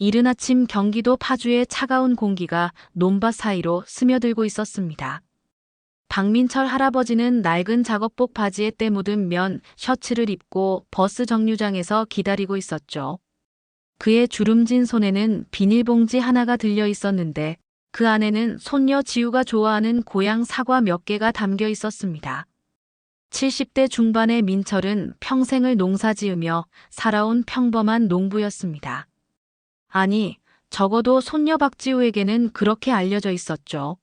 이른 아침 경기도 파주의 차가운 공기가 논밭 사이로 스며들고 있었습니다. 박민철 할아버지는 낡은 작업복 바지에 때 묻은 면 셔츠를 입고 버스 정류장에서 기다리고 있었죠. 그의 주름진 손에는 비닐봉지 하나가 들려 있었는데 그 안에는 손녀 지우가 좋아하는 고향 사과 몇 개가 담겨 있었습니다. 70대 중반의 민철은 평생을 농사지으며 살아온 평범한 농부였습니다. 아니, 적어도 손녀 박지우에게는 그렇게 알려져 있었죠.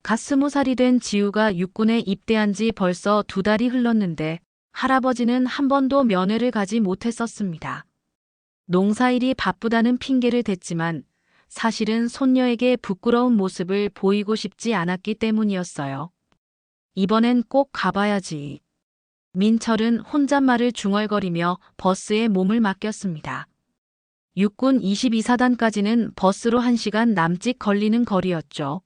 갓 20살이 된 지우가 육군에 입대한 지 벌써 2달이 흘렀는데 할아버지는 한 번도 면회를 가지 못했었습니다. 농사일이 바쁘다는 핑계를 댔지만 사실은 손녀에게 부끄러운 모습을 보이고 싶지 않았기 때문이었어요. 이번엔 꼭 가봐야지. 민철은 혼잣말을 중얼거리며 버스에 몸을 맡겼습니다. 육군 22사단까지는 버스로 1시간 남짓 걸리는 거리였죠.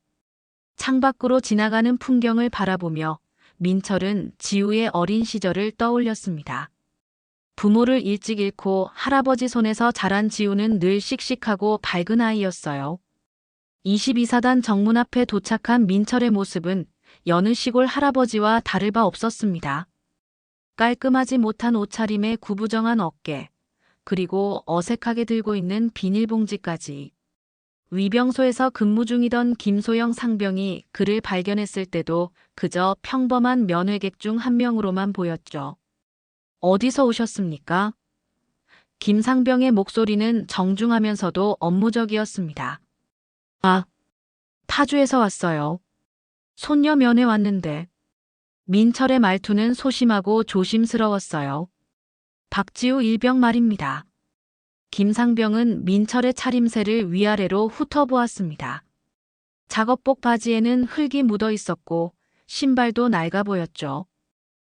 창밖으로 지나가는 풍경을 바라보며 민철은 지우의 어린 시절을 떠올렸습니다. 부모를 일찍 잃고 할아버지 손에서 자란 지우는 늘 씩씩하고 밝은 아이였어요. 22사단 정문 앞에 도착한 민철의 모습은 여느 시골 할아버지와 다를 바 없었습니다. 깔끔하지 못한 옷차림에 구부정한 어깨, 그리고 어색하게 들고 있는 비닐봉지까지. 위병소에서 근무 중이던 김소영 상병이 그를 발견했을 때도 그저 평범한 면회객 중 한 명으로만 보였죠. 어디서 오셨습니까? 김상병의 목소리는 정중하면서도 업무적이었습니다. 아, 파주에서 왔어요. 손녀 면회 왔는데. 민철의 말투는 소심하고 조심스러웠어요. 박지우 일병 말입니다. 김상병은 민철의 차림새를 위아래로 훑어보았습니다. 작업복 바지에는 흙이 묻어 있었고 신발도 낡아 보였죠.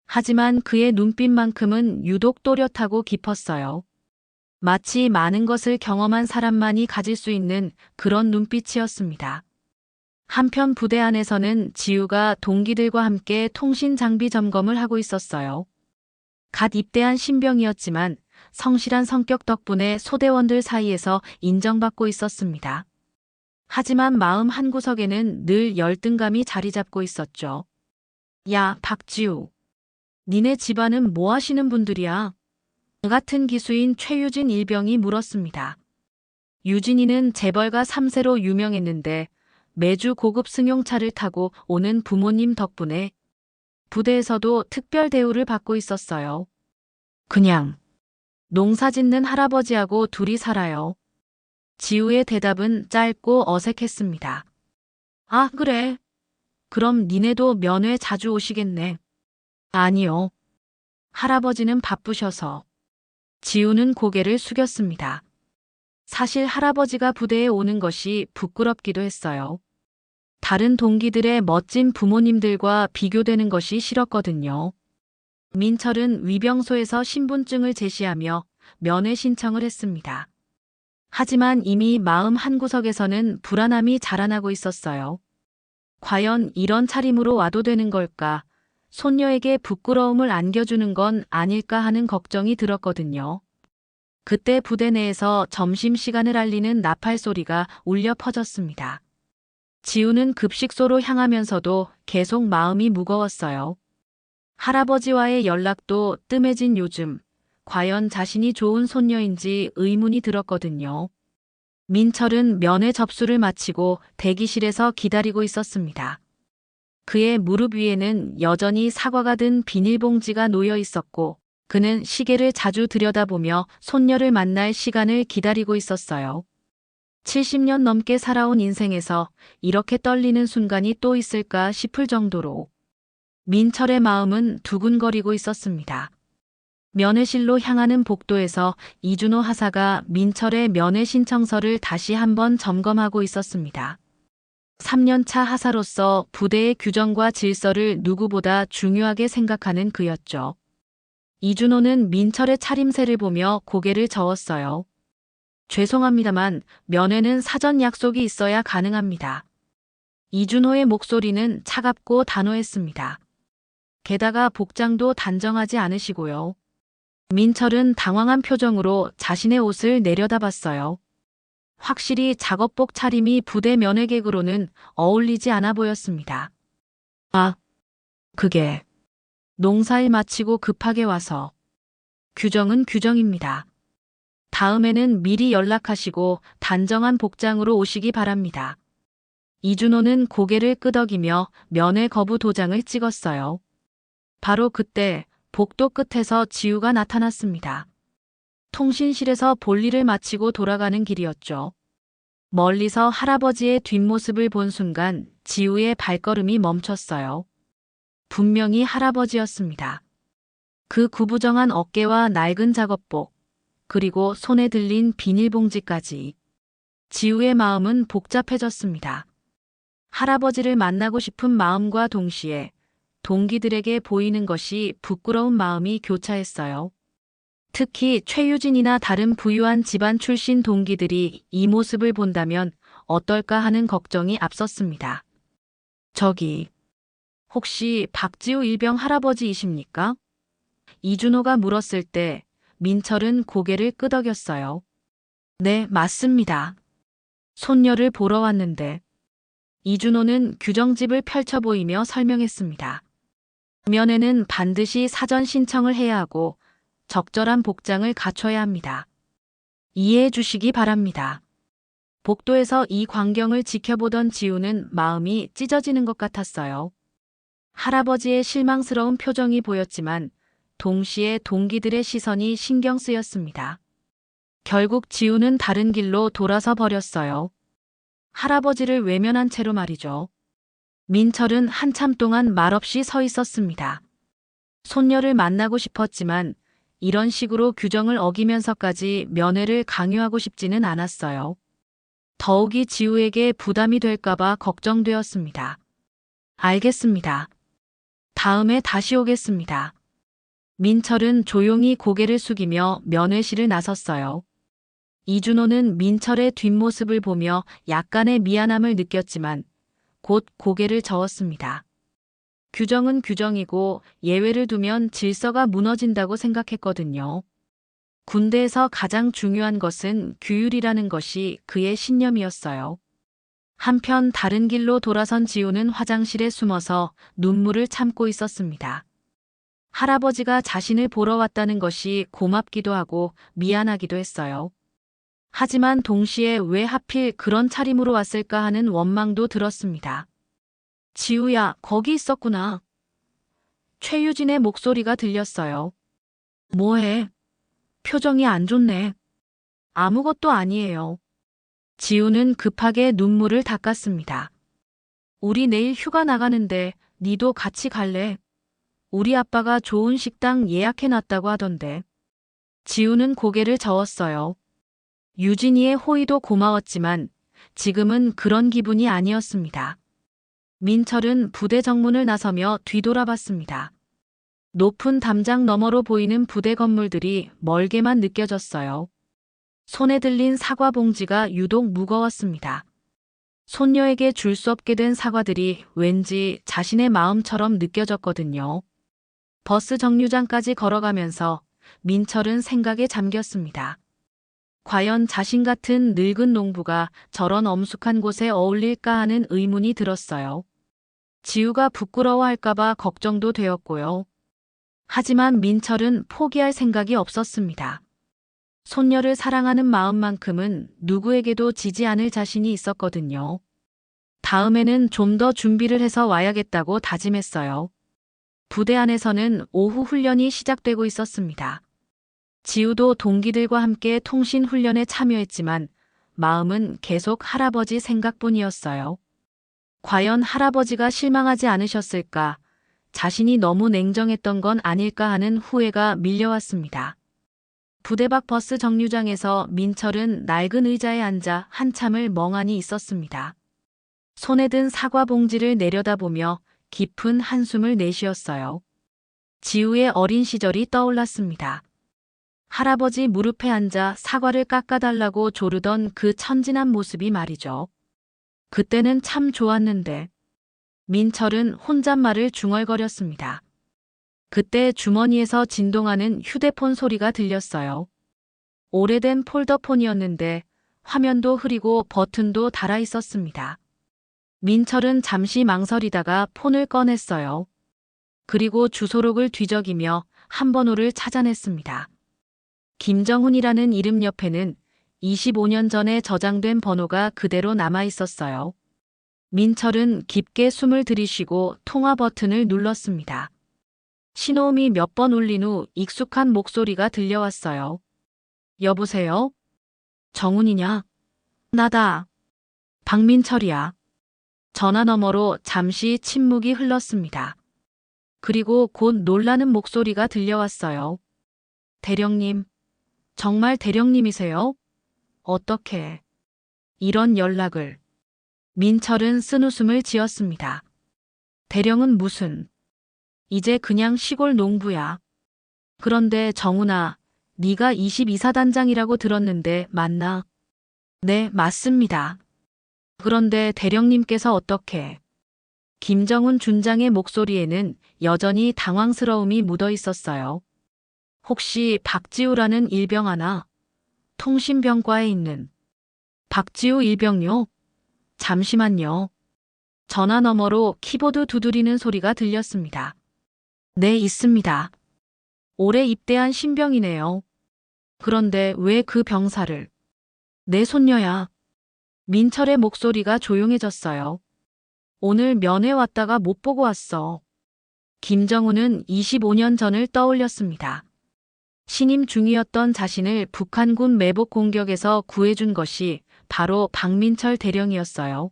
하지만 그의 눈빛만큼은 유독 또렷하고 깊었어요. 마치 많은 것을 경험한 사람만이 가질 수 있는 그런 눈빛이었습니다. 한편 부대 안에서는 지우가 동기들과 함께 통신 장비 점검을 하고 있었어요. 갓 입대한 신병이었지만 성실한 성격 덕분에 소대원들 사이에서 인정받고 있었습니다. 하지만 마음 한구석에는 늘 열등감이 자리 잡고 있었죠. 야, 박지우. 니네 집안은 뭐 하시는 분들이야? 같은 기수인 최유진 일병이 물었습니다. 유진이는 재벌가 3세로 유명했는데 매주 고급 승용차를 타고 오는 부모님 덕분에 부대에서도 특별 대우를 받고 있었어요. 그냥 농사 짓는 할아버지하고 둘이 살아요. 지우의 대답은 짧고 어색했습니다. 아, 그래. 그럼 니네도 면회 자주 오시겠네. 아니요. 할아버지는 바쁘셔서. 지우는 고개를 숙였습니다. 사실 할아버지가 부대에 오는 것이 부끄럽기도 했어요. 다른 동기들의 멋진 부모님들과 비교되는 것이 싫었거든요. 민철은 위병소에서 신분증을 제시하며 면회 신청을 했습니다. 하지만 이미 마음 한구석에서는 불안함이 자라나고 있었어요. 과연 이런 차림으로 와도 되는 걸까? 손녀에게 부끄러움을 안겨주는 건 아닐까 하는 걱정이 들었거든요. 그때 부대 내에서 점심시간을 알리는 나팔 소리가 울려 퍼졌습니다. 지우는 급식소로 향하면서도 계속 마음이 무거웠어요. 할아버지와의 연락도 뜸해진 요즘, 과연 자신이 좋은 손녀인지 의문이 들었거든요. 민철은 면회 접수를 마치고 대기실에서 기다리고 있었습니다. 그의 무릎 위에는 여전히 사과가 든 비닐봉지가 놓여 있었고 그는 시계를 자주 들여다보며 손녀를 만날 시간을 기다리고 있었어요. 70년 넘게 살아온 인생에서 이렇게 떨리는 순간이 또 있을까 싶을 정도로 민철의 마음은 두근거리고 있었습니다. 면회실로 향하는 복도에서 이준호 하사가 민철의 면회 신청서를 다시 한번 점검하고 있었습니다. 3년차 하사로서 부대의 규정과 질서를 누구보다 중요하게 생각하는 그였죠. 이준호는 민철의 차림새를 보며 고개를 저었어요. 죄송합니다만 면회는 사전 약속이 있어야 가능합니다. 이준호의 목소리는 차갑고 단호했습니다. 게다가 복장도 단정하지 않으시고요. 민철은 당황한 표정으로 자신의 옷을 내려다봤어요. 확실히 작업복 차림이 부대 면회객으로는 어울리지 않아 보였습니다. 아, 그게 농사일 마치고 급하게 와서. 규정은 규정입니다. 다음에는 미리 연락하시고 단정한 복장으로 오시기 바랍니다. 이준호는 고개를 끄덕이며 면회 거부 도장을 찍었어요. 바로 그때 복도 끝에서 지우가 나타났습니다. 통신실에서 볼일을 마치고 돌아가는 길이었죠. 멀리서 할아버지의 뒷모습을 본 순간 지우의 발걸음이 멈췄어요. 분명히 할아버지였습니다. 그 구부정한 어깨와 낡은 작업복, 그리고 손에 들린 비닐봉지까지. 지우의 마음은 복잡해졌습니다. 할아버지를 만나고 싶은 마음과 동시에 동기들에게 보이는 것이 부끄러운 마음이 교차했어요. 특히 최유진이나 다른 부유한 집안 출신 동기들이 이 모습을 본다면 어떨까 하는 걱정이 앞섰습니다. 저기, 혹시 박지우 일병 할아버지이십니까? 이준호가 물었을 때 민철은 고개를 끄덕였어요. 네, 맞습니다. 손녀를 보러 왔는데. 이준호는 규정집을 펼쳐 보이며 설명했습니다. 면회는 반드시 사전 신청을 해야 하고 적절한 복장을 갖춰야 합니다. 이해해 주시기 바랍니다. 복도에서 이 광경을 지켜보던 지우는 마음이 찢어지는 것 같았어요. 할아버지의 실망스러운 표정이 보였지만 동시에 동기들의 시선이 신경 쓰였습니다. 결국 지우는 다른 길로 돌아서 버렸어요. 할아버지를 외면한 채로 말이죠. 민철은 한참 동안 말없이 서 있었습니다. 손녀를 만나고 싶었지만 이런 식으로 규정을 어기면서까지 면회를 강요하고 싶지는 않았어요. 더욱이 지우에게 부담이 될까봐 걱정되었습니다. 알겠습니다. 다음에 다시 오겠습니다. 민철은 조용히 고개를 숙이며 면회실을 나섰어요. 이준호는 민철의 뒷모습을 보며 약간의 미안함을 느꼈지만 곧 고개를 저었습니다. 규정은 규정이고 예외를 두면 질서가 무너진다고 생각했거든요. 군대에서 가장 중요한 것은 규율이라는 것이 그의 신념이었어요. 한편 다른 길로 돌아선 지우는 화장실에 숨어서 눈물을 참고 있었습니다. 할아버지가 자신을 보러 왔다는 것이 고맙기도 하고 미안하기도 했어요. 하지만 동시에 왜 하필 그런 차림으로 왔을까 하는 원망도 들었습니다. 지우야, 거기 있었구나. 최유진의 목소리가 들렸어요. 뭐해? 표정이 안 좋네. 아무것도 아니에요. 지우는 급하게 눈물을 닦았습니다. 우리 내일 휴가 나가는데 니도 같이 갈래? 우리 아빠가 좋은 식당 예약해놨다고 하던데. 지우는 고개를 저었어요. 유진이의 호의도 고마웠지만 지금은 그런 기분이 아니었습니다. 민철은 부대 정문을 나서며 뒤돌아봤습니다. 높은 담장 너머로 보이는 부대 건물들이 멀게만 느껴졌어요. 손에 들린 사과 봉지가 유독 무거웠습니다. 손녀에게 줄 수 없게 된 사과들이 왠지 자신의 마음처럼 느껴졌거든요. 버스 정류장까지 걸어가면서 민철은 생각에 잠겼습니다. 과연 자신 같은 늙은 농부가 저런 엄숙한 곳에 어울릴까 하는 의문이 들었어요. 지우가 부끄러워할까봐 걱정도 되었고요. 하지만 민철은 포기할 생각이 없었습니다. 손녀를 사랑하는 마음만큼은 누구에게도 지지 않을 자신이 있었거든요. 다음에는 좀 더 준비를 해서 와야겠다고 다짐했어요. 부대 안에서는 오후 훈련이 시작되고 있었습니다. 지우도 동기들과 함께 통신 훈련에 참여했지만 마음은 계속 할아버지 생각뿐이었어요. 과연 할아버지가 실망하지 않으셨을까? 자신이 너무 냉정했던 건 아닐까 하는 후회가 밀려왔습니다. 부대 밖 버스 정류장에서 민철은 낡은 의자에 앉아 한참을 멍하니 있었습니다. 손에 든 사과 봉지를 내려다보며 깊은 한숨을 내쉬었어요. 지우의 어린 시절이 떠올랐습니다. 할아버지 무릎에 앉아 사과를 깎아달라고 조르던 그 천진한 모습이 말이죠. 그때는 참 좋았는데. 민철은 혼잣말을 중얼거렸습니다. 그때 주머니에서 진동하는 휴대폰 소리가 들렸어요. 오래된 폴더폰이었는데 화면도 흐리고 버튼도 닳아 있었습니다. 민철은 잠시 망설이다가 폰을 꺼냈어요. 그리고 주소록을 뒤적이며 한 번호를 찾아냈습니다. 김정훈이라는 이름 옆에는 25년 전에 저장된 번호가 그대로 남아 있었어요. 민철은 깊게 숨을 들이쉬고 통화 버튼을 눌렀습니다. 신호음이 몇 번 울린 후 익숙한 목소리가 들려왔어요. 여보세요? 정훈이냐? 나다. 박민철이야. 전화 너머로 잠시 침묵이 흘렀습니다. 그리고 곧 놀라는 목소리가 들려왔어요. 대령님, 정말 대령님이세요? 어떻게 이런 연락을? 민철은 쓴웃음을 지었습니다. 대령은 무슨? 이제 그냥 시골 농부야. 그런데 정훈아, 네가 22사단장이라고 들었는데 맞나? 네, 맞습니다. 그런데 대령님께서 어떻게? 김정훈 준장의 목소리에는 여전히 당황스러움이 묻어 있었어요. 혹시 박지우라는 일병 아나? 통신병과에 있는 박지우 일병요? 잠시만요. 전화 너머로 키보드 두드리는 소리가 들렸습니다. 네, 있습니다. 올해 입대한 신병이네요. 그런데 왜 그 병사를? 내 손녀야. 민철의 목소리가 조용해졌어요. 오늘 면회 왔다가 못 보고 왔어. 김정훈은 25년 전을 떠올렸습니다. 신임 중이었던 자신을 북한군 매복 공격에서 구해준 것이 바로 박민철 대령이었어요.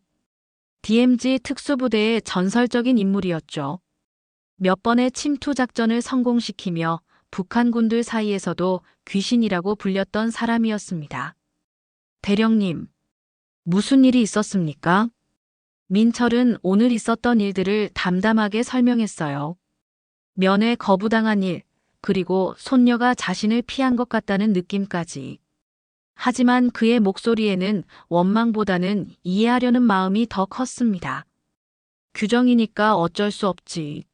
DMZ 특수부대의 전설적인 인물이었죠. 몇 번의 침투 작전을 성공시키며 북한군들 사이에서도 귀신이라고 불렸던 사람이었습니다. 대령님, 무슨 일이 있었습니까? 민철은 오늘 있었던 일들을 담담하게 설명했어요. 면회 거부당한 일, 그리고 손녀가 자신을 피한 것 같다는 느낌까지. 하지만 그의 목소리에는 원망보다는 이해하려는 마음이 더 컸습니다. 규정이니까 어쩔 수 없지.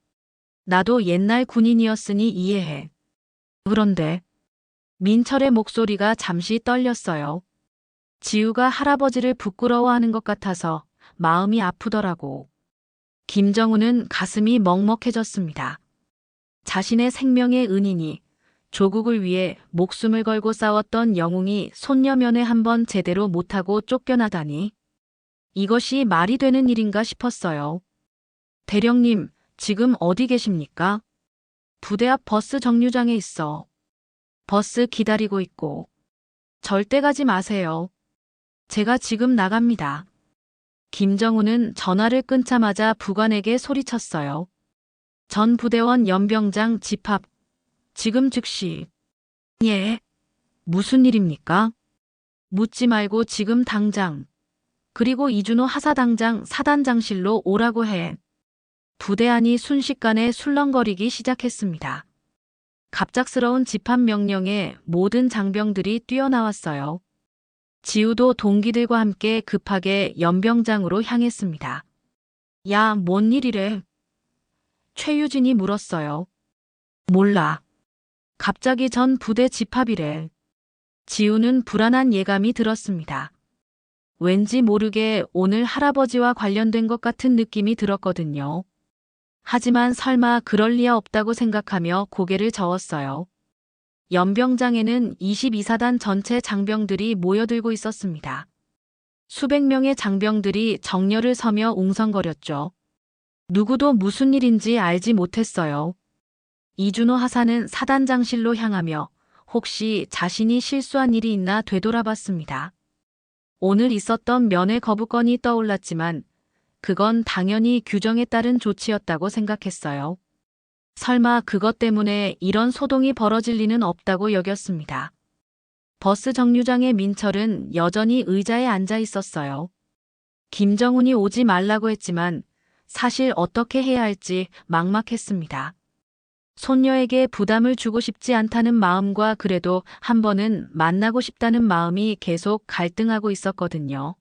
나도 옛날 군인이었으니 이해해. 그런데 민철의 목소리가 잠시 떨렸어요. 지우가 할아버지를 부끄러워하는 것 같아서 마음이 아프더라고. 김정훈은 가슴이 먹먹해졌습니다. 자신의 생명의 은인이 조국을 위해 목숨을 걸고 싸웠던 영웅이 손녀 면회 한번 제대로 못하고 쫓겨나다니. 이것이 말이 되는 일인가 싶었어요. 대령님, 지금 어디 계십니까? 부대 앞 버스 정류장에 있어. 버스 기다리고 있고. 절대 가지 마세요. 제가 지금 나갑니다. 김정훈은 전화를 끊자마자 부관에게 소리쳤어요. 전 부대원 연병장 집합. 지금 즉시. 예. 무슨 일입니까? 묻지 말고 지금 당장. 그리고 이준호 하사당장 사단장실로 오라고 해. 부대 안이 순식간에 술렁거리기 시작했습니다. 갑작스러운 집합 명령에 모든 장병들이 뛰어나왔어요. 지우도 동기들과 함께 급하게 연병장으로 향했습니다. 야, 뭔 일이래? 최유진이 물었어요. 몰라. 갑자기 전 부대 집합이래. 지우는 불안한 예감이 들었습니다. 왠지 모르게 오늘 할아버지와 관련된 것 같은 느낌이 들었거든요. 하지만 설마 그럴 리야 없다고 생각하며 고개를 저었어요. 연병장에는 22사단 전체 장병들이 모여들고 있었습니다. 수백 명의 장병들이 정렬을 서며 웅성거렸죠. 누구도 무슨 일인지 알지 못했어요. 이준호 하사는 사단장실로 향하며 혹시 자신이 실수한 일이 있나 되돌아봤습니다. 오늘 있었던 면회 거부건이 떠올랐지만 그건 당연히 규정에 따른 조치였다고 생각했어요. 설마 그것 때문에 이런 소동이 벌어질 리는 없다고 여겼습니다. 버스 정류장의 민철은 여전히 의자에 앉아 있었어요. 김정훈이 오지 말라고 했지만 사실 어떻게 해야 할지 막막했습니다. 손녀에게 부담을 주고 싶지 않다는 마음과 그래도 한 번은 만나고 싶다는 마음이 계속 갈등하고 있었거든요.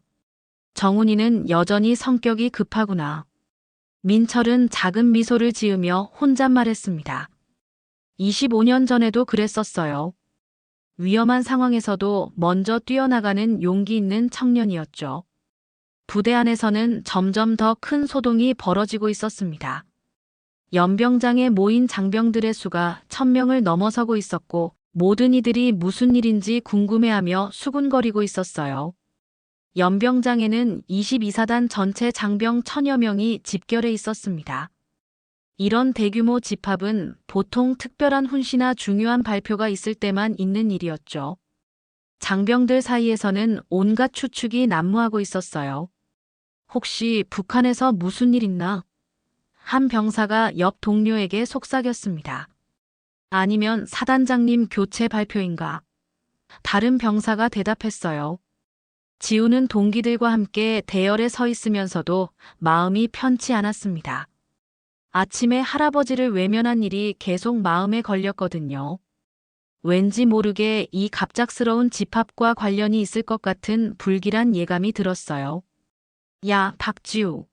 정훈이는 여전히 성격이 급하구나. 민철은 작은 미소를 지으며 혼잣말했습니다. 25년 전에도 그랬었어요. 위험한 상황에서도 먼저 뛰어나가는 용기 있는 청년이었죠. 부대 안에서는 점점 더 큰 소동이 벌어지고 있었습니다. 연병장에 모인 장병들의 수가 1000명을 넘어서고 있었고 모든 이들이 무슨 일인지 궁금해하며 수군거리고 있었어요. 연병장에는 22사단 전체 장병 1000여 명이 집결해 있었습니다. 이런 대규모 집합은 보통 특별한 훈시나 중요한 발표가 있을 때만 있는 일이었죠. 장병들 사이에서는 온갖 추측이 난무하고 있었어요. 혹시 북한에서 무슨 일 있나? 한 병사가 옆 동료에게 속삭였습니다. 아니면 사단장님 교체 발표인가? 다른 병사가 대답했어요. 지우는 동기들과 함께 대열에 서 있으면서도 마음이 편치 않았습니다. 아침에 할아버지를 외면한 일이 계속 마음에 걸렸거든요. 왠지 모르게 이 갑작스러운 집합과 관련이 있을 것 같은 불길한 예감이 들었어요. 야, 박지우.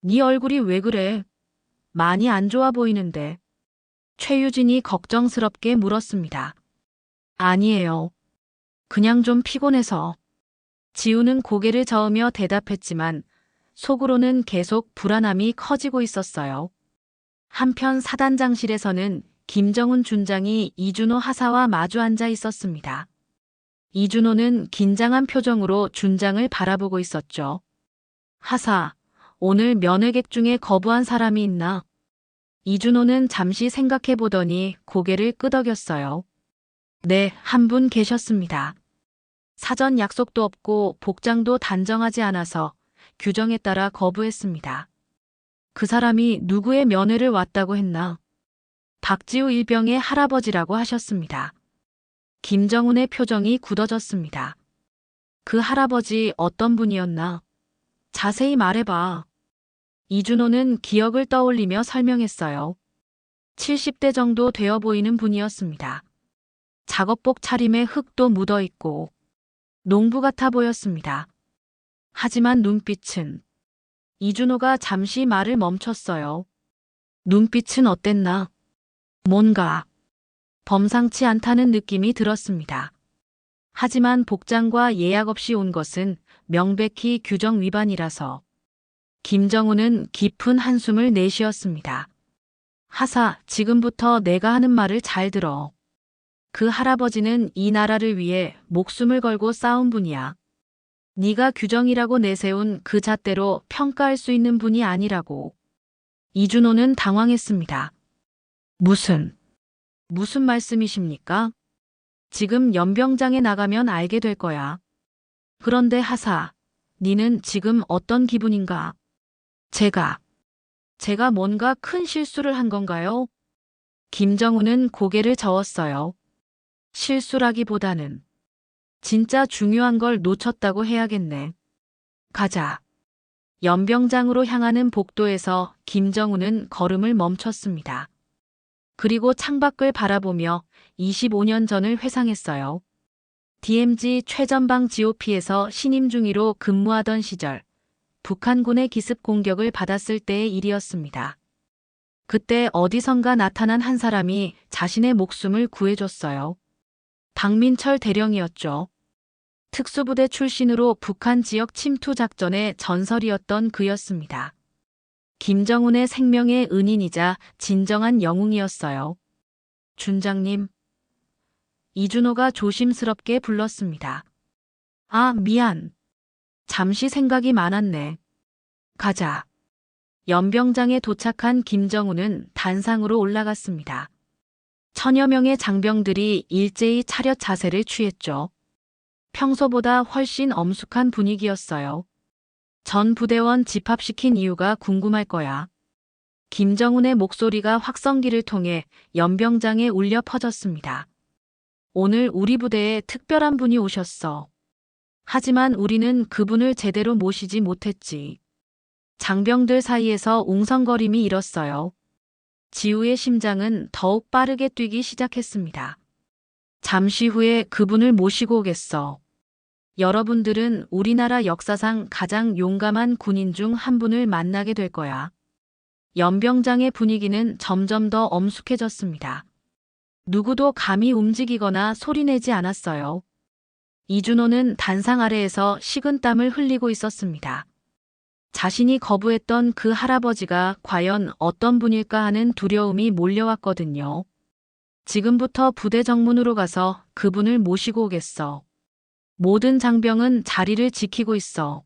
네 얼굴이 왜 그래? 많이 안 좋아 보이는데. 최유진이 걱정스럽게 물었습니다. 아니에요. 그냥 좀 피곤해서. 지우는 고개를 저으며 대답했지만 속으로는 계속 불안함이 커지고 있었어요. 한편 사단장실에서는 김정훈 준장이 이준호 하사와 마주 앉아 있었습니다. 이준호는 긴장한 표정으로 준장을 바라보고 있었죠. 하사, 오늘 면회객 중에 거부한 사람이 있나? 이준호는 잠시 생각해 보더니 고개를 끄덕였어요. 네, 한 분 계셨습니다. 사전 약속도 없고 복장도 단정하지 않아서 규정에 따라 거부했습니다. 그 사람이 누구의 면회를 왔다고 했나? 박지우 일병의 할아버지라고 하셨습니다. 김정훈의 표정이 굳어졌습니다. 그 할아버지 어떤 분이었나? 자세히 말해봐. 이준호는 기억을 떠올리며 설명했어요. 70대 정도 되어 보이는 분이었습니다. 작업복 차림에 흙도 묻어 있고 농부 같아 보였습니다. 하지만 눈빛은 이준호가 잠시 말을 멈췄어요. 눈빛은 어땠나? 뭔가 범상치 않다는 느낌이 들었습니다. 하지만 복장과 예약 없이 온 것은 명백히 규정 위반이라서 김정훈은 깊은 한숨을 내쉬었습니다. 하사, 지금부터 내가 하는 말을 잘 들어. 그 할아버지는 이 나라를 위해 목숨을 걸고 싸운 분이야. 네가 규정이라고 내세운 그 잣대로 평가할 수 있는 분이 아니라고. 이준호는 당황했습니다. 무슨 말씀이십니까? 지금 연병장에 나가면 알게 될 거야. 그런데 하사, 니는 지금 어떤 기분인가? 제가 뭔가 큰 실수를 한 건가요? 김정훈은 고개를 저었어요. 실수라기보다는 진짜 중요한 걸 놓쳤다고 해야겠네. 가자. 연병장으로 향하는 복도에서 김정훈은 걸음을 멈췄습니다. 그리고 창밖을 바라보며 25년 전을 회상했어요. DMZ 최전방 GOP에서 신임 중위로 근무하던 시절 북한군의 기습 공격을 받았을 때의 일이었습니다. 그때 어디선가 나타난 한 사람이 자신의 목숨을 구해줬어요. 박민철 대령이었죠. 특수부대 출신으로 북한 지역 침투 작전의 전설이었던 그였습니다. 김정훈의 생명의 은인이자 진정한 영웅이었어요. 준장님. 이준호가 조심스럽게 불렀습니다. 아, 미안. 잠시 생각이 많았네. 가자. 연병장에 도착한 김정훈은 단상으로 올라갔습니다. 1000여 명의 장병들이 일제히 차렷 자세를 취했죠. 평소보다 훨씬 엄숙한 분위기였어요. 전 부대원 집합시킨 이유가 궁금할 거야. 김정훈의 목소리가 확성기를 통해 연병장에 울려 퍼졌습니다. 오늘 우리 부대에 특별한 분이 오셨어. 하지만 우리는 그분을 제대로 모시지 못했지. 장병들 사이에서 웅성거림이 일었어요. 지우의 심장은 더욱 빠르게 뛰기 시작했습니다. 잠시 후에 그분을 모시고 오겠어. 여러분들은 우리나라 역사상 가장 용감한 군인 중 한 분을 만나게 될 거야. 연병장의 분위기는 점점 더 엄숙해졌습니다. 누구도 감히 움직이거나 소리내지 않았어요. 이준호는 단상 아래에서 식은땀을 흘리고 있었습니다. 자신이 거부했던 그 할아버지가 과연 어떤 분일까 하는 두려움이 몰려왔거든요. 지금부터 부대 정문으로 가서 그분을 모시고 오겠어. 모든 장병은 자리를 지키고 있어.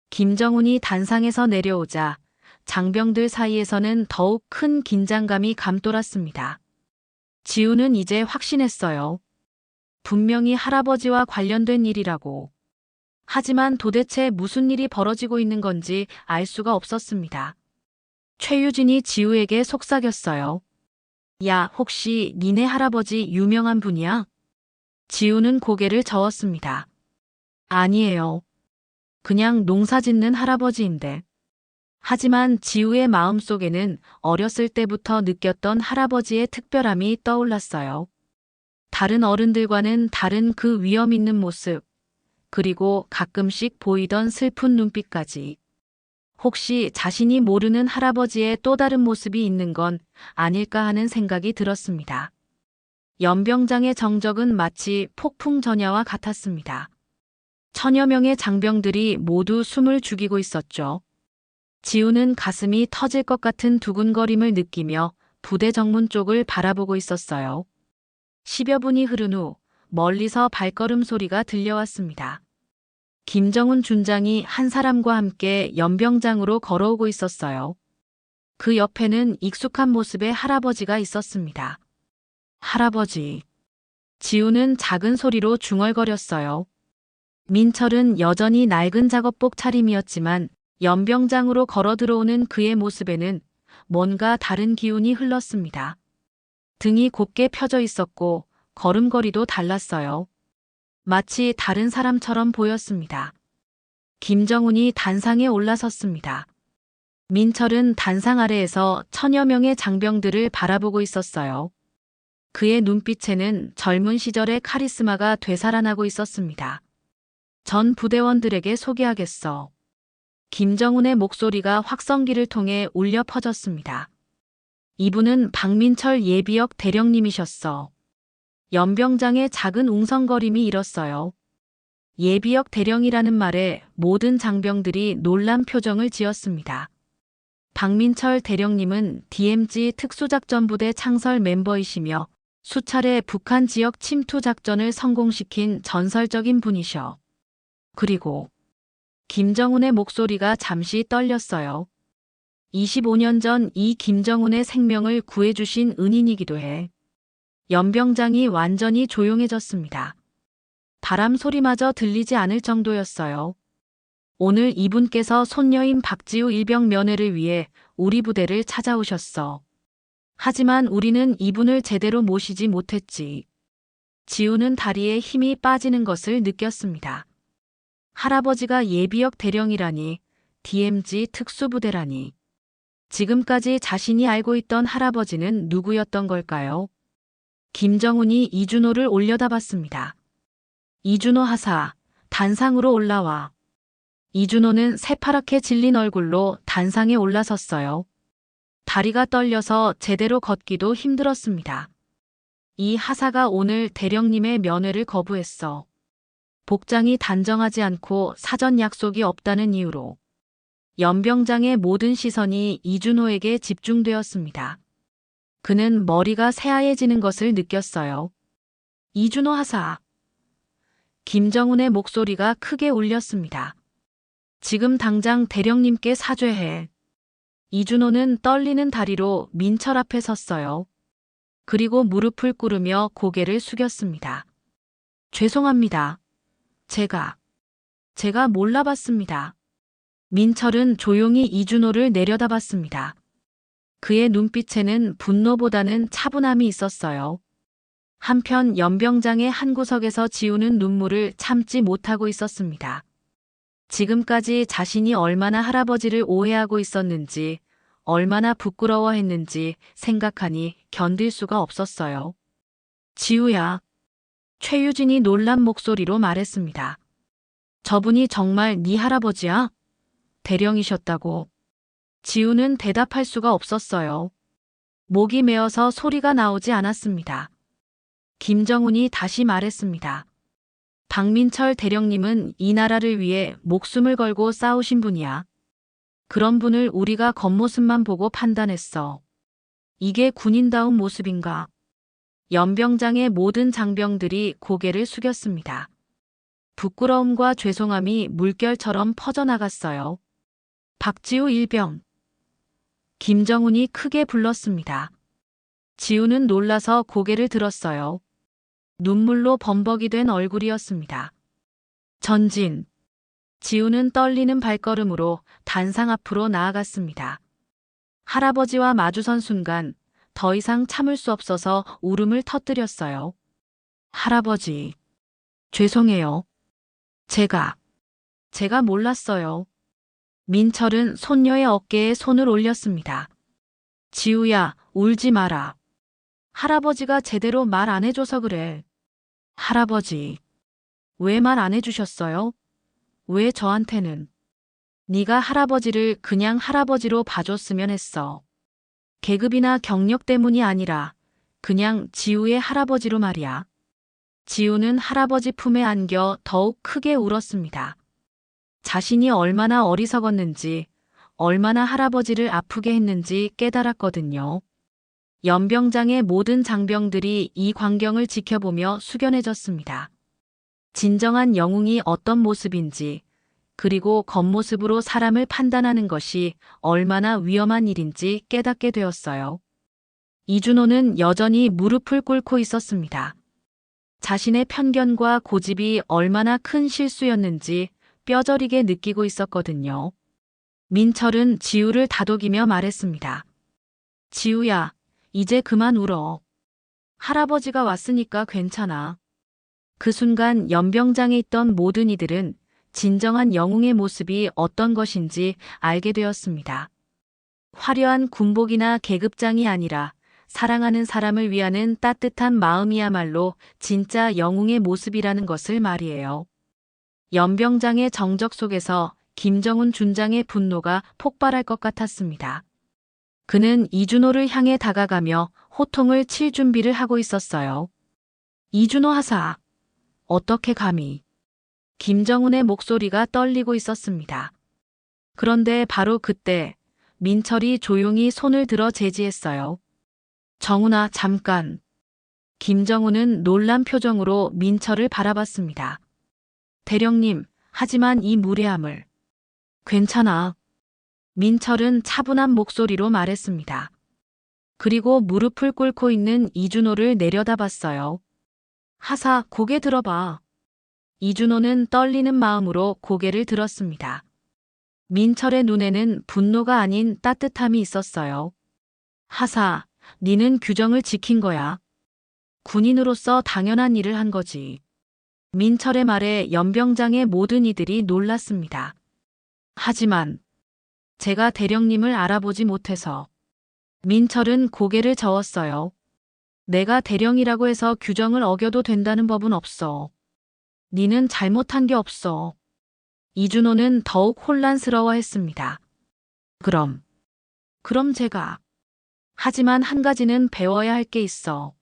김정훈이 단상에서 내려오자 장병들 사이에서는 더욱 큰 긴장감이 감돌았습니다. 지우는 이제 확신했어요. 분명히 할아버지와 관련된 일이라고. 하지만 도대체 무슨 일이 벌어지고 있는 건지 알 수가 없었습니다. 최유진이 지우에게 속삭였어요. 야, 혹시 니네 할아버지 유명한 분이야? 지우는 고개를 저었습니다. 아니에요. 그냥 농사 짓는 할아버지인데. 하지만 지우의 마음속에는 어렸을 때부터 느꼈던 할아버지의 특별함이 떠올랐어요. 다른 어른들과는 다른 그 위험 있는 모습, 그리고 가끔씩 보이던 슬픈 눈빛까지. 혹시 자신이 모르는 할아버지의 또 다른 모습이 있는 건 아닐까 하는 생각이 들었습니다. 연병장의 정적은 마치 폭풍 전야와 같았습니다. 천여 명의 장병들이 모두 숨을 죽이고 있었죠. 지우는 가슴이 터질 것 같은 두근거림을 느끼며 부대 정문 쪽을 바라보고 있었어요. 10여 분이 흐른 후 멀리서 발걸음 소리가 들려왔습니다. 김정훈 준장이 한 사람과 함께 연병장으로 걸어오고 있었어요. 그 옆에는 익숙한 모습의 할아버지가 있었습니다. 할아버지. 지우는 작은 소리로 중얼거렸어요. 민철은 여전히 낡은 작업복 차림이었지만 연병장으로 걸어 들어오는 그의 모습에는 뭔가 다른 기운이 흘렀습니다. 등이 곱게 펴져 있었고 걸음걸이도 달랐어요. 마치 다른 사람처럼 보였습니다. 김정훈이 단상에 올라섰습니다. 민철은 단상 아래에서 천여 명의 장병들을 바라보고 있었어요. 그의 눈빛에는 젊은 시절의 카리스마가 되살아나고 있었습니다. 전 부대원들에게 소개하겠어. 김정훈의 목소리가 확성기를 통해 울려 퍼졌습니다. 이분은 박민철 예비역 대령님이셨어. 연병장의 작은 웅성거림이 일었어요. 예비역 대령이라는 말에 모든 장병들이 놀란 표정을 지었습니다. 박민철 대령님은 DMZ 특수작전부대 창설 멤버이시며 수차례 북한 지역 침투 작전을 성공시킨 전설적인 분이셔. 그리고 김정훈의 목소리가 잠시 떨렸어요. 25년 전 이 김정훈의 생명을 구해주신 은인이기도 해. 연병장이 완전히 조용해졌습니다. 바람 소리마저 들리지 않을 정도였어요. 오늘 이분께서 손녀인 박지우 일병 면회를 위해 우리 부대를 찾아오셨어. 하지만 우리는 이분을 제대로 모시지 못했지. 지우는 다리에 힘이 빠지는 것을 느꼈습니다. 할아버지가 예비역 대령이라니, DMZ 특수부대라니. 지금까지 자신이 알고 있던 할아버지는 누구였던 걸까요? 김정훈이 이준호를 올려다봤습니다. 이준호 하사, 단상으로 올라와. 이준호는 새파랗게 질린 얼굴로 단상에 올라섰어요. 다리가 떨려서 제대로 걷기도 힘들었습니다. 이 하사가 오늘 대령님의 면회를 거부했어. 복장이 단정하지 않고 사전 약속이 없다는 이유로. 연병장의 모든 시선이 이준호에게 집중되었습니다. 그는 머리가 새하얘지는 것을 느꼈어요. 이준호 하사. 김정훈의 목소리가 크게 울렸습니다. 지금 당장 대령님께 사죄해. 이준호는 떨리는 다리로 민철 앞에 섰어요. 그리고 무릎을 꿇으며 고개를 숙였습니다. 죄송합니다. 제가 몰라봤습니다. 민철은 조용히 이준호를 내려다봤습니다. 그의 눈빛에는 분노보다는 차분함이 있었어요. 한편 연병장의 한 구석에서 지우는 눈물을 참지 못하고 있었습니다. 지금까지 자신이 얼마나 할아버지를 오해하고 있었는지, 얼마나 부끄러워했는지 생각하니 견딜 수가 없었어요. 지우야. 최유진이 놀란 목소리로 말했습니다. 저분이 정말 네 할아버지야? 대령이셨다고. 지우는 대답할 수가 없었어요. 목이 메어서 소리가 나오지 않았습니다. 김정훈이 다시 말했습니다. 박민철 대령님은 이 나라를 위해 목숨을 걸고 싸우신 분이야. 그런 분을 우리가 겉모습만 보고 판단했어. 이게 군인다운 모습인가? 연병장의 모든 장병들이 고개를 숙였습니다. 부끄러움과 죄송함이 물결처럼 퍼져나갔어요. 박지우 일병. 김정훈이 크게 불렀습니다. 지우는 놀라서 고개를 들었어요. 눈물로 범벅이 된 얼굴이었습니다. 전진. 지우는 떨리는 발걸음으로 단상 앞으로 나아갔습니다. 할아버지와 마주선 순간 더 이상 참을 수 없어서 울음을 터뜨렸어요. 할아버지, 죄송해요. 제가 몰랐어요. 민철은 손녀의 어깨에 손을 올렸습니다. 지우야, 울지 마라. 할아버지가 제대로 말 안 해줘서 그래. 할아버지, 왜 말 안 해주셨어요? 왜 저한테는? 네가 할아버지를 그냥 할아버지로 봐줬으면 했어. 계급이나 경력 때문이 아니라 그냥 지우의 할아버지로 말이야. 지우는 할아버지 품에 안겨 더욱 크게 울었습니다. 자신이 얼마나 어리석었는지, 얼마나 할아버지를 아프게 했는지 깨달았거든요. 연병장의 모든 장병들이 이 광경을 지켜보며 숙연해졌습니다. 진정한 영웅이 어떤 모습인지, 그리고 겉모습으로 사람을 판단하는 것이 얼마나 위험한 일인지 깨닫게 되었어요. 이준호는 여전히 무릎을 꿇고 있었습니다. 자신의 편견과 고집이 얼마나 큰 실수였는지 뼈저리게 느끼고 있었거든요. 민철은 지우를 다독이며 말했습니다. 지우야, 이제 그만 울어. 할아버지가 왔으니까 괜찮아. 그 순간 연병장에 있던 모든 이들은 진정한 영웅의 모습이 어떤 것인지 알게 되었습니다. 화려한 군복이나 계급장이 아니라 사랑하는 사람을 위하는 따뜻한 마음이야말로 진짜 영웅의 모습이라는 것을 말이에요. 연병장의 정적 속에서 김정훈 준장의 분노가 폭발할 것 같았습니다. 그는 이준호를 향해 다가가며 호통을 칠 준비를 하고 있었어요. 이준호 하사, 어떻게 감히? 김정훈의 목소리가 떨리고 있었습니다. 그런데 바로 그때 민철이 조용히 손을 들어 제지했어요. 정훈아, 잠깐. 김정훈은 놀란 표정으로 민철을 바라봤습니다. 대령님, 하지만 이 무례함을. 괜찮아. 민철은 차분한 목소리로 말했습니다. 그리고 무릎을 꿇고 있는 이준호를 내려다봤어요. 하사, 고개 들어봐. 이준호는 떨리는 마음으로 고개를 들었습니다. 민철의 눈에는 분노가 아닌 따뜻함이 있었어요. 하사, 니는 규정을 지킨 거야. 군인으로서 당연한 일을 한 거지. 민철의 말에 연병장의 모든 이들이 놀랐습니다. 하지만 제가 대령님을 알아보지 못해서. 민철은 고개를 저었어요. 내가 대령이라고 해서 규정을 어겨도 된다는 법은 없어. 니는 잘못한 게 없어. 이준호는 더욱 혼란스러워했습니다. 그럼 제가. 하지만 한 가지는 배워야 할 게 있어.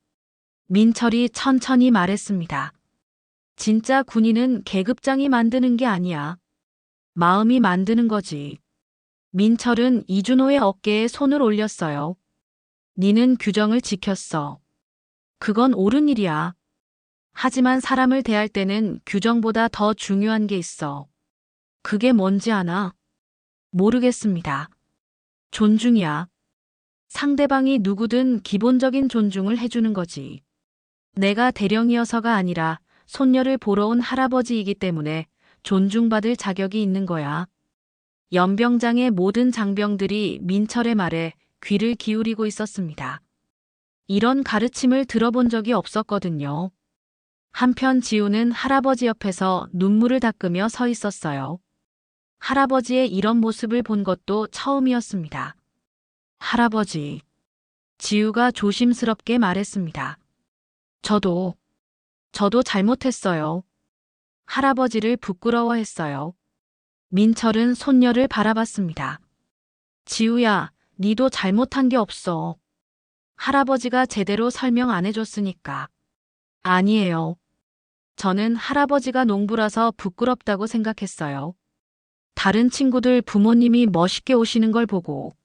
민철이 천천히 말했습니다. 진짜 군인은 계급장이 만드는 게 아니야. 마음이 만드는 거지. 민철은 이준호의 어깨에 손을 올렸어요. 니는 규정을 지켰어. 그건 옳은 일이야. 하지만 사람을 대할 때는 규정보다 더 중요한 게 있어. 그게 뭔지 아나? 모르겠습니다. 존중이야. 상대방이 누구든 기본적인 존중을 해주는 거지. 내가 대령이어서가 아니라 손녀를 보러 온 할아버지이기 때문에 존중받을 자격이 있는 거야. 연병장의 모든 장병들이 민철의 말에 귀를 기울이고 있었습니다. 이런 가르침을 들어본 적이 없었거든요. 한편 지우는 할아버지 옆에서 눈물을 닦으며 서 있었어요. 할아버지의 이런 모습을 본 것도 처음이었습니다. 할아버지. 지우가 조심스럽게 말했습니다. 저도 잘못했어요. 할아버지를 부끄러워했어요. 민철은 손녀를 바라봤습니다. 지우야, 니도 잘못한 게 없어. 할아버지가 제대로 설명 안 해줬으니까. 아니에요. 저는 할아버지가 농부라서 부끄럽다고 생각했어요. 다른 친구들 부모님이 멋있게 오시는 걸 보고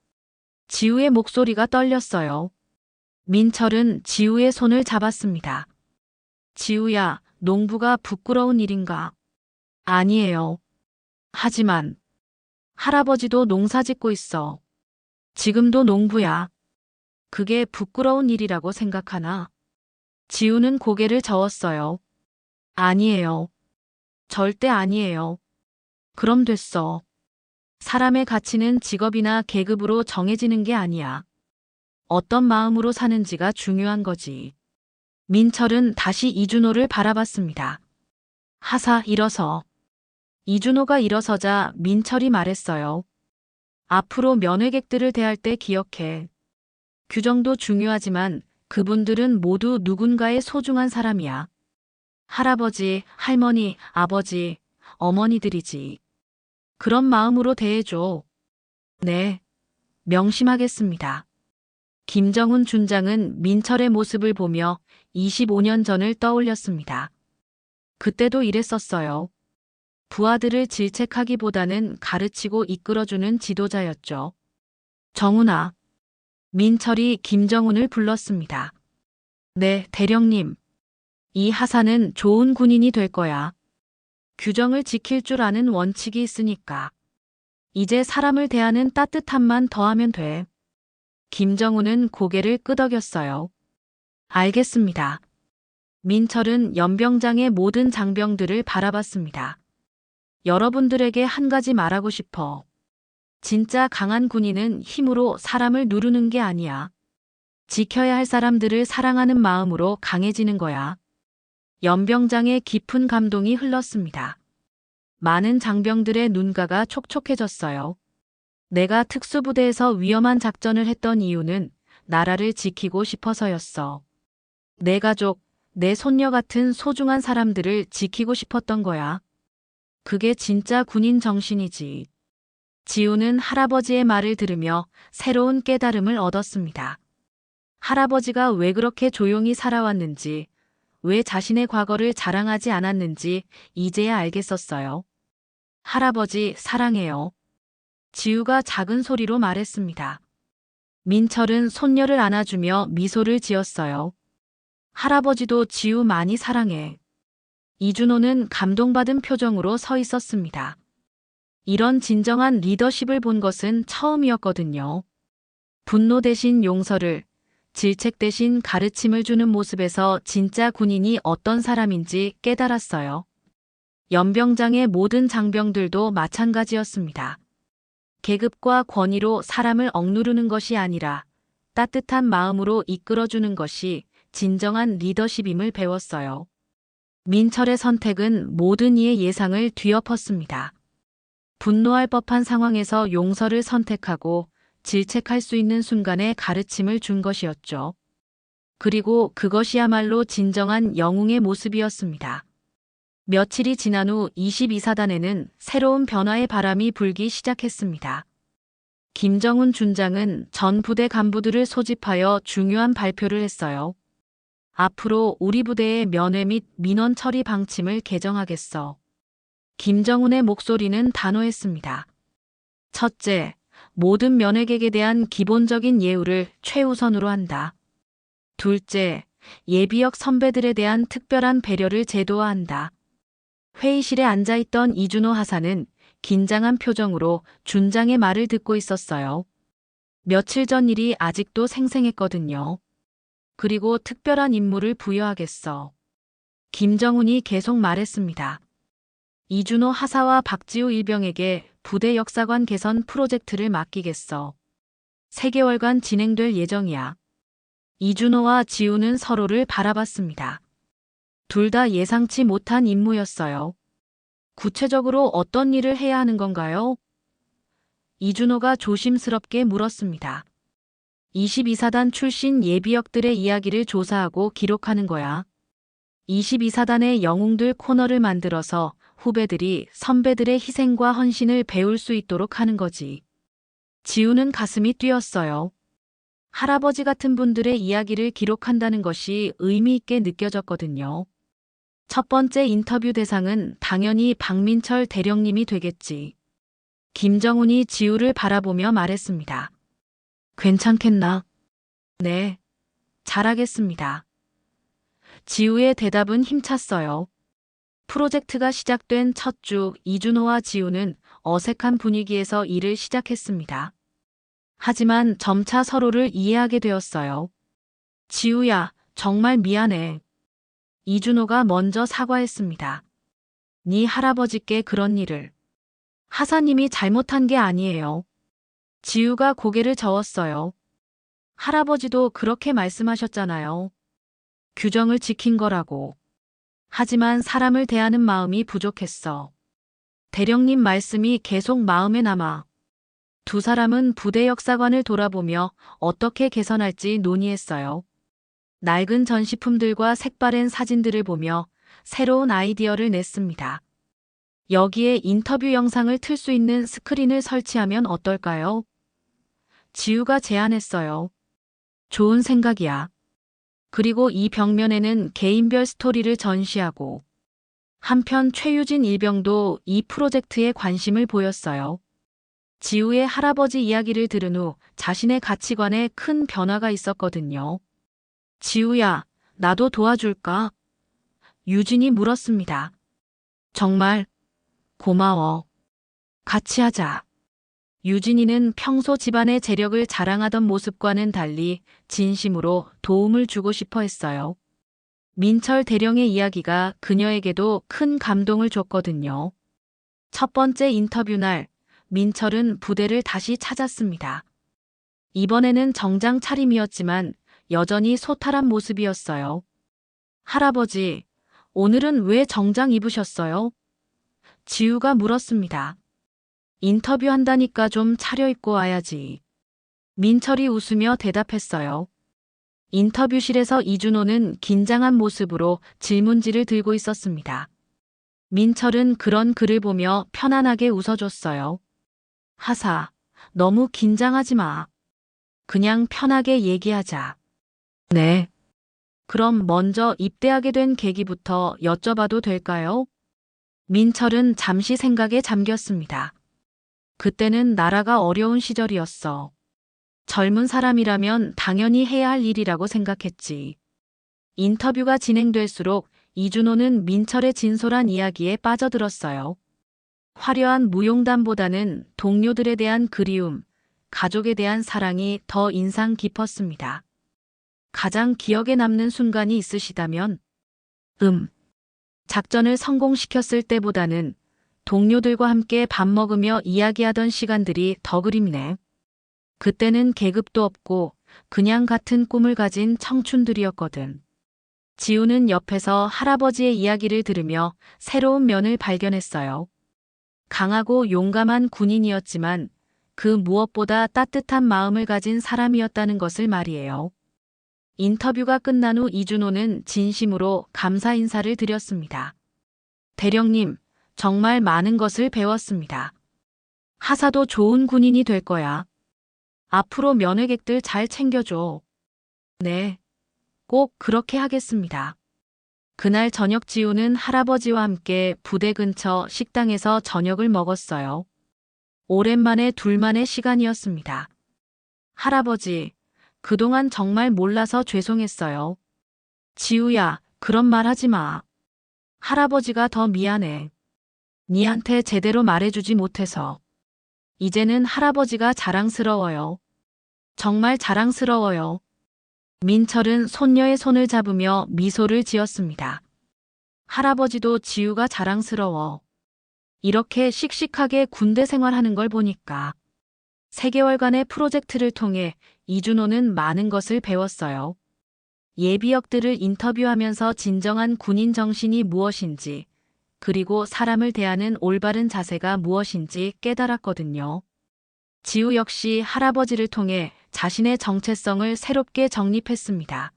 지우의 목소리가 떨렸어요. 민철은 지우의 손을 잡았습니다. 지우야, 농부가 부끄러운 일인가? 아니에요. 하지만 할아버지도 농사 짓고 있어. 지금도 농부야. 그게 부끄러운 일이라고 생각하나? 지우는 고개를 저었어요. 아니에요. 절대 아니에요. 그럼 됐어. 사람의 가치는 직업이나 계급으로 정해지는 게 아니야. 어떤 마음으로 사는지가 중요한 거지. 민철은 다시 이준호를 바라봤습니다. 하사, 일어서. 이준호가 일어서자 민철이 말했어요. 앞으로 면회객들을 대할 때 기억해. 규정도 중요하지만 그분들은 모두 누군가의 소중한 사람이야. 할아버지, 할머니, 아버지, 어머니들이지. 그런 마음으로 대해줘. 네, 명심하겠습니다. 김정훈 준장은 민철의 모습을 보며 25년 전을 떠올렸습니다. 그때도 이랬었어요. 부하들을 질책하기보다는 가르치고 이끌어주는 지도자였죠. 정훈아. 민철이 김정훈을 불렀습니다. 네, 대령님. 이 하사는 좋은 군인이 될 거야. 규정을 지킬 줄 아는 원칙이 있으니까. 이제 사람을 대하는 따뜻함만 더하면 돼. 김정훈은 고개를 끄덕였어요. 알겠습니다. 민철은 연병장의 모든 장병들을 바라봤습니다. 여러분들에게 한 가지 말하고 싶어. 진짜 강한 군인은 힘으로 사람을 누르는 게 아니야. 지켜야 할 사람들을 사랑하는 마음으로 강해지는 거야. 연병장의 깊은 감동이 흘렀습니다. 많은 장병들의 눈가가 촉촉해졌어요. 내가 특수부대에서 위험한 작전을 했던 이유는 나라를 지키고 싶어서였어. 내 가족, 내 손녀 같은 소중한 사람들을 지키고 싶었던 거야. 그게 진짜 군인 정신이지. 지우는 할아버지의 말을 들으며 새로운 깨달음을 얻었습니다. 할아버지가 왜 그렇게 조용히 살아왔는지, 왜 자신의 과거를 자랑하지 않았는지 이제야 알겠었어요. 할아버지, 사랑해요. 지우가 작은 소리로 말했습니다. 민철은 손녀를 안아주며 미소를 지었어요. 할아버지도 지우 많이 사랑해. 이준호는 감동받은 표정으로 서 있었습니다. 이런 진정한 리더십을 본 것은 처음이었거든요. 분노 대신 용서를, 질책 대신 가르침을 주는 모습에서 진짜 군인이 어떤 사람인지 깨달았어요. 연병장의 모든 장병들도 마찬가지였습니다. 계급과 권위로 사람을 억누르는 것이 아니라 따뜻한 마음으로 이끌어주는 것이 진정한 리더십임을 배웠어요. 민철의 선택은 모든 이의 예상을 뒤엎었습니다. 분노할 법한 상황에서 용서를 선택하고 질책할 수 있는 순간에 가르침을 준 것이었죠. 그리고 그것이야말로 진정한 영웅의 모습이었습니다. 며칠이 지난 후 22사단에는 새로운 변화의 바람이 불기 시작했습니다. 김정훈 준장은 전 부대 간부들을 소집하여 중요한 발표를 했어요. 앞으로 우리 부대의 면회 및 민원 처리 방침을 개정하겠어. 김정훈의 목소리는 단호했습니다. 첫째, 모든 면회객에 대한 기본적인 예우를 최우선으로 한다. 둘째, 예비역 선배들에 대한 특별한 배려를 제도화한다. 회의실에 앉아있던 이준호 하사는 긴장한 표정으로 준장의 말을 듣고 있었어요. 며칠 전 일이 아직도 생생했거든요. 그리고 특별한 임무를 부여하겠어. 김정훈이 계속 말했습니다. 이준호 하사와 박지우 일병에게 부대 역사관 개선 프로젝트를 맡기겠어. 3개월간 진행될 예정이야. 이준호와 지우는 서로를 바라봤습니다. 둘 다 예상치 못한 임무였어요. 구체적으로 어떤 일을 해야 하는 건가요? 이준호가 조심스럽게 물었습니다. 22사단 출신 예비역들의 이야기를 조사하고 기록하는 거야. 22사단의 영웅들 코너를 만들어서 후배들이 선배들의 희생과 헌신을 배울 수 있도록 하는 거지. 지우는 가슴이 뛰었어요. 할아버지 같은 분들의 이야기를 기록한다는 것이 의미 있게 느껴졌거든요. 첫 번째 인터뷰 대상은 당연히 박민철 대령님이 되겠지. 김정훈이 지우를 바라보며 말했습니다. 괜찮겠나? 네, 잘하겠습니다. 지우의 대답은 힘찼어요. 프로젝트가 시작된 첫 주 이준호와 지우는 어색한 분위기에서 일을 시작했습니다. 하지만 점차 서로를 이해하게 되었어요. 지우야, 정말 미안해. 이준호가 먼저 사과했습니다. 네 할아버지께 그런 일을. 하사님이 잘못한 게 아니에요. 지우가 고개를 저었어요. 할아버지도 그렇게 말씀하셨잖아요. 규정을 지킨 거라고. 하지만 사람을 대하는 마음이 부족했어. 대령님 말씀이 계속 마음에 남아. 두 사람은 부대 역사관을 돌아보며 어떻게 개선할지 논의했어요. 낡은 전시품들과 색바랜 사진들을 보며 새로운 아이디어를 냈습니다. 여기에 인터뷰 영상을 틀 수 있는 스크린을 설치하면 어떨까요? 지우가 제안했어요. 좋은 생각이야. 그리고 이 벽면에는 개인별 스토리를 전시하고 한편 최유진 일병도 이 프로젝트에 관심을 보였어요. 지우의 할아버지 이야기를 들은 후 자신의 가치관에 큰 변화가 있었거든요. 지우야, 나도 도와줄까? 유진이 물었습니다. 정말 고마워. 같이 하자. 유진이는 평소 집안의 재력을 자랑하던 모습과는 달리 진심으로 도움을 주고 싶어 했어요. 민철 대령의 이야기가 그녀에게도 큰 감동을 줬거든요. 첫 번째 인터뷰 날, 민철은 부대를 다시 찾았습니다. 이번에는 정장 차림이었지만 여전히 소탈한 모습이었어요. 할아버지, 오늘은 왜 정장 입으셨어요? 지우가 물었습니다. 인터뷰한다니까 좀 차려입고 와야지. 민철이 웃으며 대답했어요. 인터뷰실에서 이준호는 긴장한 모습으로 질문지를 들고 있었습니다. 민철은 그런 그를 보며 편안하게 웃어줬어요. 하사, 너무 긴장하지 마. 그냥 편하게 얘기하자. 네. 그럼 먼저 입대하게 된 계기부터 여쭤봐도 될까요? 민철은 잠시 생각에 잠겼습니다. 그때는 나라가 어려운 시절이었어. 젊은 사람이라면 당연히 해야 할 일이라고 생각했지. 인터뷰가 진행될수록 이준호는 민철의 진솔한 이야기에 빠져들었어요. 화려한 무용담보다는 동료들에 대한 그리움, 가족에 대한 사랑이 더 인상 깊었습니다. 가장 기억에 남는 순간이 있으시다면? 작전을 성공시켰을 때보다는 동료들과 함께 밥 먹으며 이야기하던 시간들이 더 그립네. 그때는 계급도 없고 그냥 같은 꿈을 가진 청춘들이었거든. 지우는 옆에서 할아버지의 이야기를 들으며 새로운 면을 발견했어요. 강하고 용감한 군인이었지만 그 무엇보다 따뜻한 마음을 가진 사람이었다는 것을 말이에요. 인터뷰가 끝난 후 이준호는 진심으로 감사 인사를 드렸습니다. 대령님, 정말 많은 것을 배웠습니다. 하사도 좋은 군인이 될 거야. 앞으로 면회객들 잘 챙겨줘. 네, 꼭 그렇게 하겠습니다. 그날 저녁 지우는 할아버지와 함께 부대 근처 식당에서 저녁을 먹었어요. 오랜만에 둘만의 시간이었습니다. 할아버지, 그동안 정말 몰라서 죄송했어요. 지우야, 그런 말 하지 마. 할아버지가 더 미안해. 니한테 제대로 말해주지 못해서. 이제는 할아버지가 자랑스러워요. 정말 자랑스러워요. 민철은 손녀의 손을 잡으며 미소를 지었습니다. 할아버지도 지우가 자랑스러워. 이렇게 씩씩하게 군대 생활하는 걸 보니까. 3개월간의 프로젝트를 통해 이준호는 많은 것을 배웠어요. 예비역들을 인터뷰하면서 진정한 군인 정신이 무엇인지, 그리고 사람을 대하는 올바른 자세가 무엇인지 깨달았거든요. 지우 역시 할아버지를 통해 자신의 정체성을 새롭게 정립했습니다.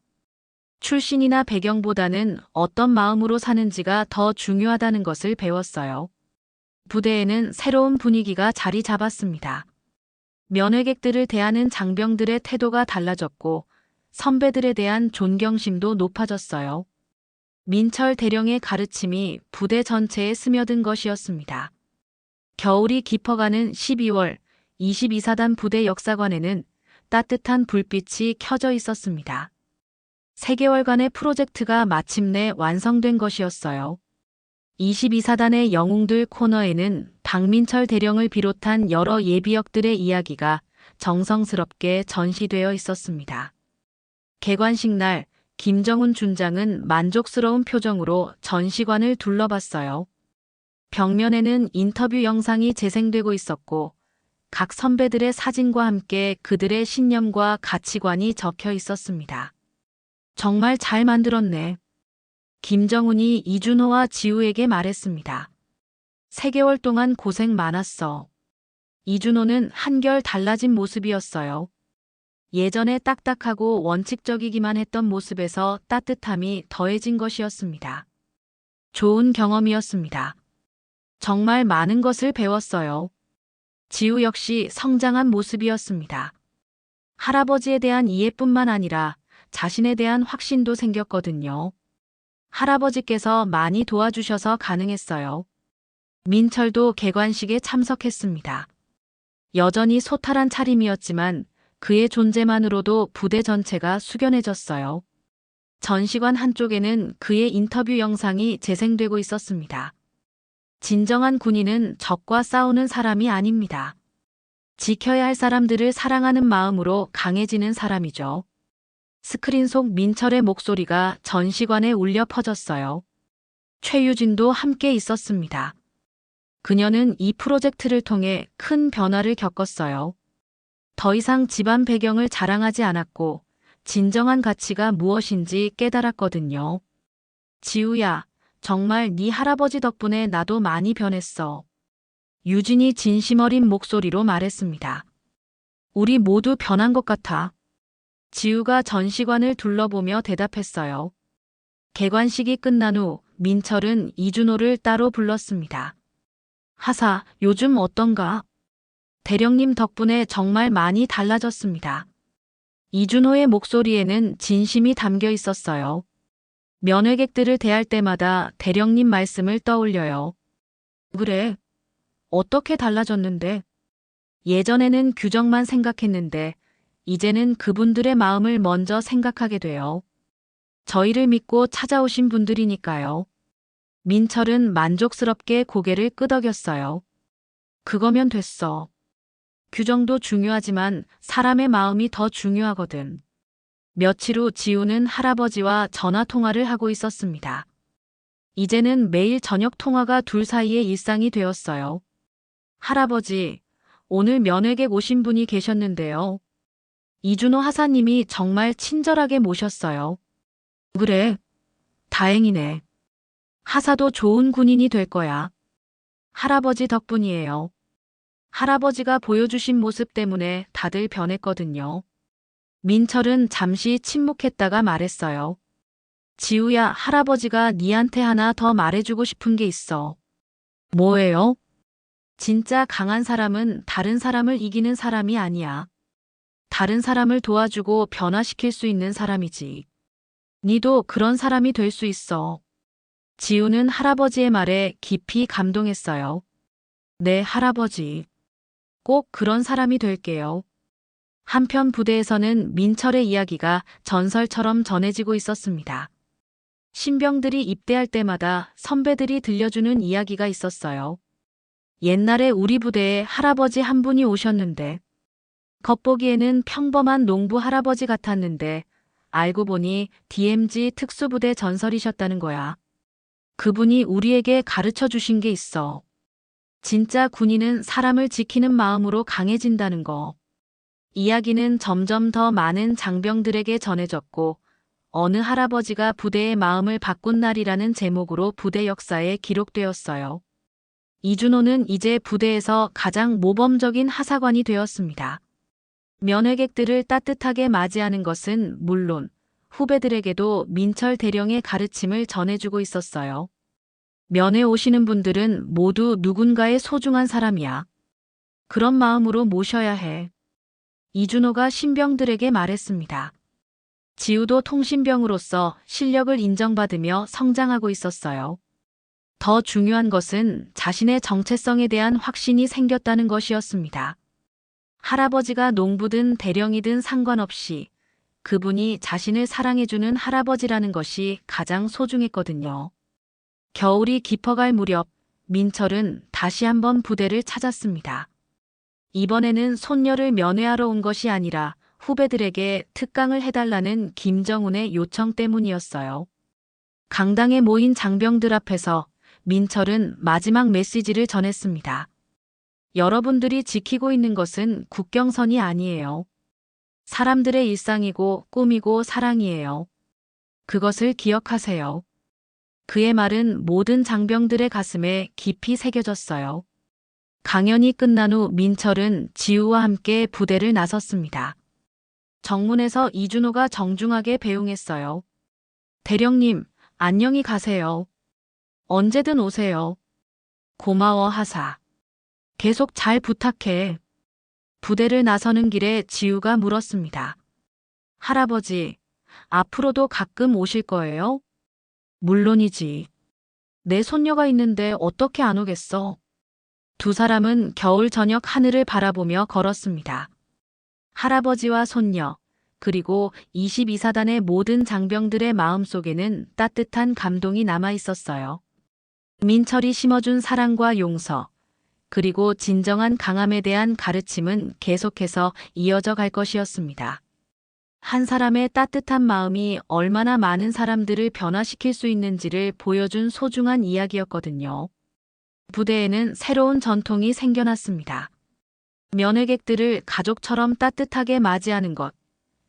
출신이나 배경보다는 어떤 마음으로 사는지가 더 중요하다는 것을 배웠어요. 부대에는 새로운 분위기가 자리 잡았습니다. 면회객들을 대하는 장병들의 태도가 달라졌고 선배들에 대한 존경심도 높아졌어요. 민철 대령의 가르침이 부대 전체에 스며든 것이었습니다. 겨울이 깊어가는 12월, 22사단 부대 역사관에는 따뜻한 불빛이 켜져 있었습니다. 3개월간의 프로젝트가 마침내 완성된 것이었어요. 22사단의 영웅들 코너에는 박민철 대령을 비롯한 여러 예비역들의 이야기가 정성스럽게 전시되어 있었습니다. 개관식 날 김정훈 준장은 만족스러운 표정으로 전시관을 둘러봤어요. 벽면에는 인터뷰 영상이 재생되고 있었고 각 선배들의 사진과 함께 그들의 신념과 가치관이 적혀 있었습니다. 정말 잘 만들었네. 김정훈이 이준호와 지우에게 말했습니다. 3개월 동안 고생 많았어. 이준호는 한결 달라진 모습이었어요. 예전에 딱딱하고 원칙적이기만 했던 모습에서 따뜻함이 더해진 것이었습니다. 좋은 경험이었습니다. 정말 많은 것을 배웠어요. 지우 역시 성장한 모습이었습니다. 할아버지에 대한 이해뿐만 아니라 자신에 대한 확신도 생겼거든요. 할아버지께서 많이 도와주셔서 가능했어요. 민철도 개관식에 참석했습니다. 여전히 소탈한 차림이었지만 그의 존재만으로도 부대 전체가 숙연해졌어요. 전시관 한쪽에는 그의 인터뷰 영상이 재생되고 있었습니다. 진정한 군인은 적과 싸우는 사람이 아닙니다. 지켜야 할 사람들을 사랑하는 마음으로 강해지는 사람이죠. 스크린 속 민철의 목소리가 전시관에 울려 퍼졌어요. 최유진도 함께 있었습니다. 그녀는 이 프로젝트를 통해 큰 변화를 겪었어요. 더 이상 집안 배경을 자랑하지 않았고 진정한 가치가 무엇인지 깨달았거든요. 지우야, 정말 네 할아버지 덕분에 나도 많이 변했어. 유진이 진심 어린 목소리로 말했습니다. 우리 모두 변한 것 같아. 지우가 전시관을 둘러보며 대답했어요. 개관식이 끝난 후 민철은 이준호를 따로 불렀습니다. 하사, 요즘 어떤가? 대령님 덕분에 정말 많이 달라졌습니다. 이준호의 목소리에는 진심이 담겨 있었어요. 면회객들을 대할 때마다 대령님 말씀을 떠올려요. 그래, 어떻게 달라졌는데? 예전에는 규정만 생각했는데 이제는 그분들의 마음을 먼저 생각하게 돼요. 저희를 믿고 찾아오신 분들이니까요. 민철은 만족스럽게 고개를 끄덕였어요. 그거면 됐어. 규정도 중요하지만 사람의 마음이 더 중요하거든. 며칠 후 지우는 할아버지와 전화 통화를 하고 있었습니다. 이제는 매일 저녁 통화가 둘 사이의 일상이 되었어요. 할아버지, 오늘 면회객 오신 분이 계셨는데요. 이준호 하사님이 정말 친절하게 모셨어요. 그래, 다행이네. 하사도 좋은 군인이 될 거야. 할아버지 덕분이에요. 할아버지가 보여주신 모습 때문에 다들 변했거든요. 민철은 잠시 침묵했다가 말했어요. 지우야, 할아버지가 니한테 하나 더 말해주고 싶은 게 있어. 뭐예요? 진짜 강한 사람은 다른 사람을 이기는 사람이 아니야. 다른 사람을 도와주고 변화시킬 수 있는 사람이지. 니도 그런 사람이 될 수 있어. 지우는 할아버지의 말에 깊이 감동했어요. 네, 할아버지. 꼭 그런 사람이 될게요. 한편 부대에서는 민철의 이야기가 전설처럼 전해지고 있었습니다. 신병들이 입대할 때마다 선배들이 들려주는 이야기가 있었어요. 옛날에 우리 부대에 할아버지 한 분이 오셨는데 겉보기에는 평범한 농부 할아버지 같았는데 알고 보니 DMZ 특수부대 전설이셨다는 거야. 그분이 우리에게 가르쳐 주신 게 있어. 진짜 군인은 사람을 지키는 마음으로 강해진다는 거. 이야기는 점점 더 많은 장병들에게 전해졌고 어느 할아버지가 부대의 마음을 바꾼 날이라는 제목으로 부대 역사에 기록되었어요. 이준호는 이제 부대에서 가장 모범적인 하사관이 되었습니다. 면회객들을 따뜻하게 맞이하는 것은 물론 후배들에게도 민철 대령의 가르침을 전해주고 있었어요. 면회 오시는 분들은 모두 누군가의 소중한 사람이야. 그런 마음으로 모셔야 해. 이준호가 신병들에게 말했습니다. 지우도 통신병으로서 실력을 인정받으며 성장하고 있었어요. 더 중요한 것은 자신의 정체성에 대한 확신이 생겼다는 것이었습니다. 할아버지가 농부든 대령이든 상관없이 그분이 자신을 사랑해주는 할아버지라는 것이 가장 소중했거든요. 겨울이 깊어갈 무렵 민철은 다시 한번 부대를 찾았습니다. 이번에는 손녀를 면회하러 온 것이 아니라 후배들에게 특강을 해달라는 김정훈의 요청 때문이었어요. 강당에 모인 장병들 앞에서 민철은 마지막 메시지를 전했습니다. 여러분들이 지키고 있는 것은 국경선이 아니에요. 사람들의 일상이고 꿈이고 사랑이에요. 그것을 기억하세요. 그의 말은 모든 장병들의 가슴에 깊이 새겨졌어요. 강연이 끝난 후 민철은 지우와 함께 부대를 나섰습니다. 정문에서 이준호가 정중하게 배웅했어요. 대령님, 안녕히 가세요. 언제든 오세요. 고마워 하사. 계속 잘 부탁해. 부대를 나서는 길에 지우가 물었습니다. 할아버지, 앞으로도 가끔 오실 거예요? 물론이지. 내 손녀가 있는데 어떻게 안 오겠어? 두 사람은 겨울 저녁 하늘을 바라보며 걸었습니다. 할아버지와 손녀, 그리고 22사단의 모든 장병들의 마음속에는 따뜻한 감동이 남아 있었어요. 민철이 심어준 사랑과 용서, 그리고 진정한 강함에 대한 가르침은 계속해서 이어져 갈 것이었습니다. 한 사람의 따뜻한 마음이 얼마나 많은 사람들을 변화시킬 수 있는지를 보여준 소중한 이야기였거든요. 부대에는 새로운 전통이 생겨났습니다. 면회객들을 가족처럼 따뜻하게 맞이하는 것,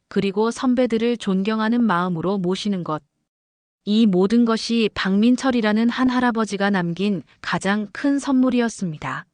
그리고 선배들을 존경하는 마음으로 모시는 것. 이 모든 것이 박민철이라는 한 할아버지가 남긴 가장 큰 선물이었습니다.